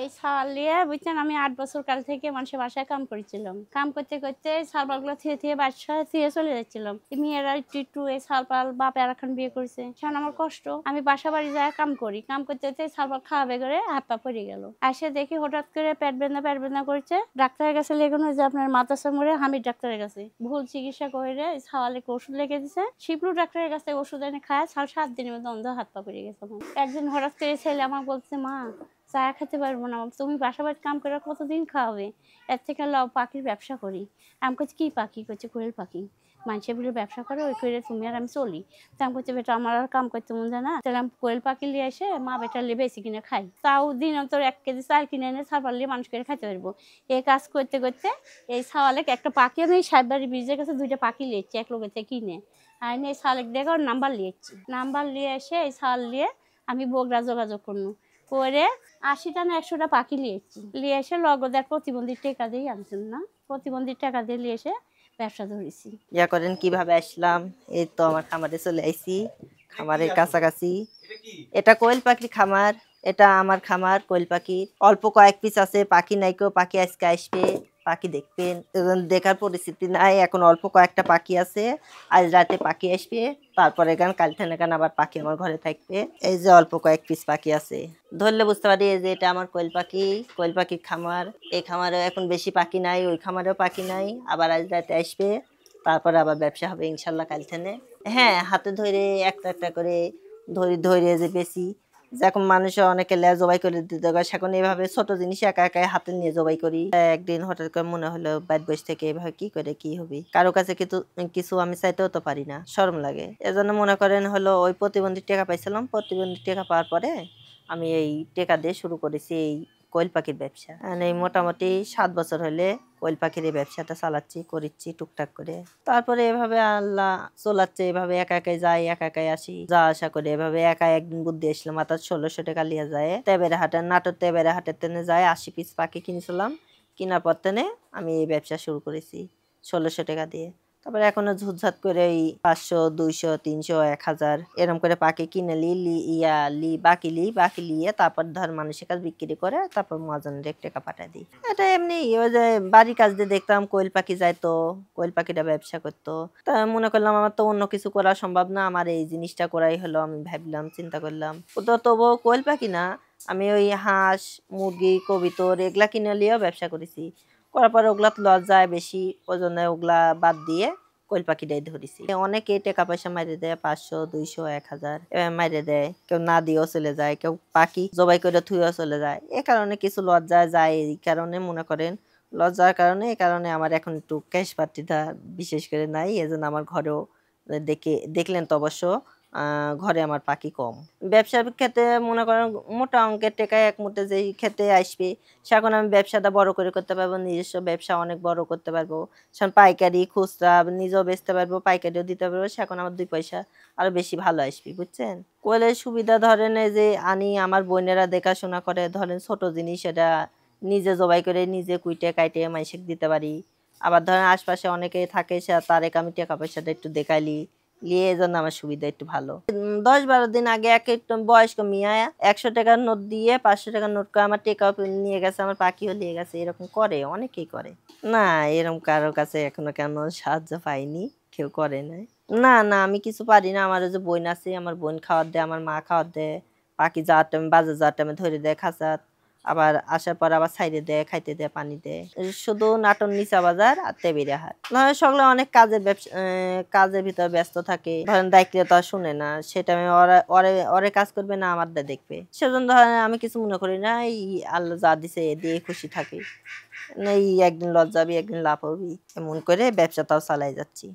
এই ছাল নিয়ে বুঝছেন আমি ৮ বছর কাল থেকে মানুষের বাসায় কাম করেছিলাম। কাম করতে করতে ছালপালগুলো থিয়ে থিয়ে বাসায় থিয়ে চলে যাচ্ছিলাম। মেয়েরা একটু একটু এই ছালপাল বাপে আর এখন বিয়ে করেছে, সেখানে আমার কষ্ট। আমি বাসা বাড়ি যায় কাম করি, কাম করতে করতে ছালপাল খাওয়াবে করে হাত পা পড়ে গেল। আসে দেখি হঠাৎ করে পেট বেদনা করছে। ডাক্তারের কাছে লেগানো যে আপনার মাথা সামরে হামিদ ডাক্তারের কাছে ভুল চিকিৎসা করে ছাওয়ালে ওষুধ লিখে দিছে। শিবলু ডাক্তারের কাছে ওষুধ এনে খায়, 7 দিনের মধ্যে অন্ধ হাত পা পড়ে গেছে। একদিন হঠাৎ করে ছেলে আমার বলছে, মা চা খেতে পারবো না, তুমি বাসা বাড়ি কাম করে কতদিন খাওয়াবে, এর থেকে লাও পাখির ব্যবসা করি। আমি করছি কি পাখি? করছে কোয়েল পাখি। মানুষে বলে ব্যবসা করে, ওই করে তুমি আর আমি চলি। তা আমি করছি বেটা আমার আর কাম করতে মন যায় না, তাহলে আমি কোয়েল পাখি নিয়ে এসে মা বেটা নিয়ে বেশি কিনে খাই, তাও দিন অন্তর 1 কেজি চাল কিনে এনে ছাপাল নিয়ে মানুষ করে খাইতে পারবো। এই কাজ করতে করতে এই ছাওয়ালে একটা পাখি, আমি সাহেববাড়ি ব্রিজের কাছে 2টা পাখি নিয়েছি এক লোকের থেকে কিনে। আর এই শালেক দেখে ওর নাম্বার নিয়েছি, নাম্বার নিয়ে এসে এই শাল নিয়ে আমি বগুড়া যোগাযোগ করবো করে 80টা না 100টা পাখি নিয়েছি। নিয়ে এসে লগদের প্রতিবন্ধীর টাকা দিয়ে আনছেন না, প্রতিবন্ধীর টাকা দিয়ে নিয়ে এসে ব্যবসা ধরেছি। ইয়া করেন কিভাবে আসলাম? এই তো আমার খামারে চলে আইছি, খামারের কাছাকাছি। এটা কোয়েল পাখির খামার, এটা আমার খামার কোয়েল পাখির। অল্প কয়েক পিস আছে, পাখি নাইকো, পাখি আজকে আসবে, পাখি দেখবেন। দেখার পরিস্থিতি নাই, এখন অল্প কয়েকটা পাখি আছে। আজ রাতে পাখি আসবে, তারপরে গান কাল থেকে গান আবার পাখি আমার ঘরে থাকবে। এই যে অল্প কয়েক পিস পাখি আছে, ধরলে বুঝতে পারি যে এটা আমার কোয়েল পাখি, কোয়েল পাখির খামার। এই খামারে এখন বেশি পাখি নাই, ওই খামারেও পাখি নাই। আবার আজ রাতে আসবে, তারপরে আবার ব্যবসা হবে ইনশাল্লাহ কাল থেকে। হ্যাঁ, হাতে ধরে একটা একটা করে ধরে যে বেশি, যখন মানুষ অনেকে লেজ জবাই করে দিতে হয়, সেখন এইভাবে ছোট জিনিস একা একা হাতে নিয়ে জবাই করি। একদিন হঠাৎ করে মনে হলো বাইর বসে থেকে এভাবে কি করে কি হবে, কারো কাছে কিছু আমি চাইতেও তো পারি না, শরম লাগে। এজন্য মনে করেন হলো ওই প্রতিবন্ধী টাকা পাইছিলাম, প্রতিবন্ধী টাকা পাওয়ার পরে আমি এই টাকা দিয়ে শুরু করেছি এই কোয়েল পাখির ব্যবসা। এই মোটামুটি 7 বছর হলে কোয়েল পাখির এই ব্যবসাটা চালাচ্ছি, করিচ্ছি টুকটাক করে। তারপরে এভাবে আল্লাহ চলাচ্ছে, এভাবে একা একাই যাই, একা একাই আসি, যা আশা করে এভাবে একা। একদিন বুদ্ধি আসলাম, মাত্র 1600 টাকা লিয়ে যায় তেবেরে হাটে, নাটোর তেবেরে হাটের তেনে যায় 80 পিস পাখি কিনেছিলাম। কেনার পর তেনে আমি এই ব্যবসা শুরু করেছি 1600 টাকা দিয়ে। তারপরে এখনো ঝুটঝাট করে এই 500, 200, 300, 1000 এরকম করে পাখি কিনে বাকি লিয়ে তারপর ধর মানুষের কাছে বিক্রি করে, তারপর মহাজনের 1 টাকা পাঠায় দিই। এটা এমনি ওই যে বাড়ির কাজ দিয়ে দেখতাম কোয়েল পাখি যাইতো, কোয়েল পাখিটা ব্যবসা করতো। তা মনে করলাম আমার তো অন্য কিছু করা সম্ভব না, আমার এই জিনিসটা করাই হলো। আমি ভাবলাম, চিন্তা করলাম, ও তো তবু কোয়েল পাখি না, আমি ওই হাঁস মুরগি কবিতর এগুলা কিনে নিয়েও ব্যবসা করেছি। করার পর ওগুলা লস যায় বেশি, ওই জন্য ওগুলা বাদ দিয়ে কোয়েল পাখিটাই ধরেছি। অনেকে টাকা পয়সা মাইরে দেয়, 500, 200, 1000 মাইরে দেয়, কেউ না দিয়েও চলে যায়, কেউ পাখি জবাই করে থুয়েও চলে যায়। এ কারণে কিছু লজ্জা যায়, এই কারণে মনে করেন লজ্জার কারণে, এই কারণে আমার এখন একটু ক্যাশ পাত্রীটা বিশেষ করে নাই। এজন্য আমার ঘরেও দেখলেন তো অবশ্য ঘরে আমার পাখি কম। ব্যবসার ক্ষেত্রে মনে করেন মোটা অঙ্কের টাকা এক মুঠে যেই খেতে আসবে, সেখন আমি ব্যবসাটা বড় করে করতে পারবো, নিজস্ব ব্যবসা অনেক বড় করতে পারবো। সেখন পাইকারি খুচরা নিজেও বেচতে পারবো, পাইকারিও দিতে পারবো, সেখন আমার 2 পয়সা আরো বেশি ভালো আসবে, বুঝছেন। কোয়েলের সুবিধা ধরেন এই যে আনি, আমার বোনেরা দেখাশোনা করে, ধরেন ছোট জিনিস এটা নিজে জবাই করে নিজে কুইটে কাইটে মাইসিক দিতে পারি। আবার ধরেন আশপাশে অনেকে থাকে, সে তারেক আমি টাকা পয়সাটা একটু দেখাইলি লিয়ে, এই জন্য আমার সুবিধা একটু ভালো। 10-12 দিন আগে এক একটু বয়স্ক মিয়া 100 টাকার নোট দিয়ে 500 টাকার নোট করে আমার টেকাও নিয়ে গেছে, আমার পাখিও নিয়ে গেছে। এরকম করে, অনেকেই করে। না, এরকম কারোর কাছে এখনো কেন সাহায্য পাইনি, কেউ করে নাই। না, আমি কিছু পারি না। আমার যে বোন আছে, আমার বোন খাওয়ার দেয়, আমার মা খাওয়ার দেয়। পাখি যাওয়ার টাইমে বাজার যাওয়ার টাইমে ধরে দেয় খাঁচাত, আবার আসার পর আবার ছাইড়ে দেয়, খাইতে দেয়, পানি দেয়। শুধু নাটোর নিচা বাজার আর তেবিরা হাট। ধরেন সকলে অনেক কাজের ভিতর ব্যস্ত থাকে, ধরেন দায়িত্ব তো আর শুনে না, সেটা আমি ওরে কাজ করবে না আমারটা দেখবে, সেজন্য ধরেন আমি কিছু মনে করি না। এই আল্লাহ যা দিছে এ দিয়ে খুশি থাকি। এই একদিন লজ্জা হবি, একদিন লাভ হবি, এমন করে ব্যবসাটাও চালাই যাচ্ছি।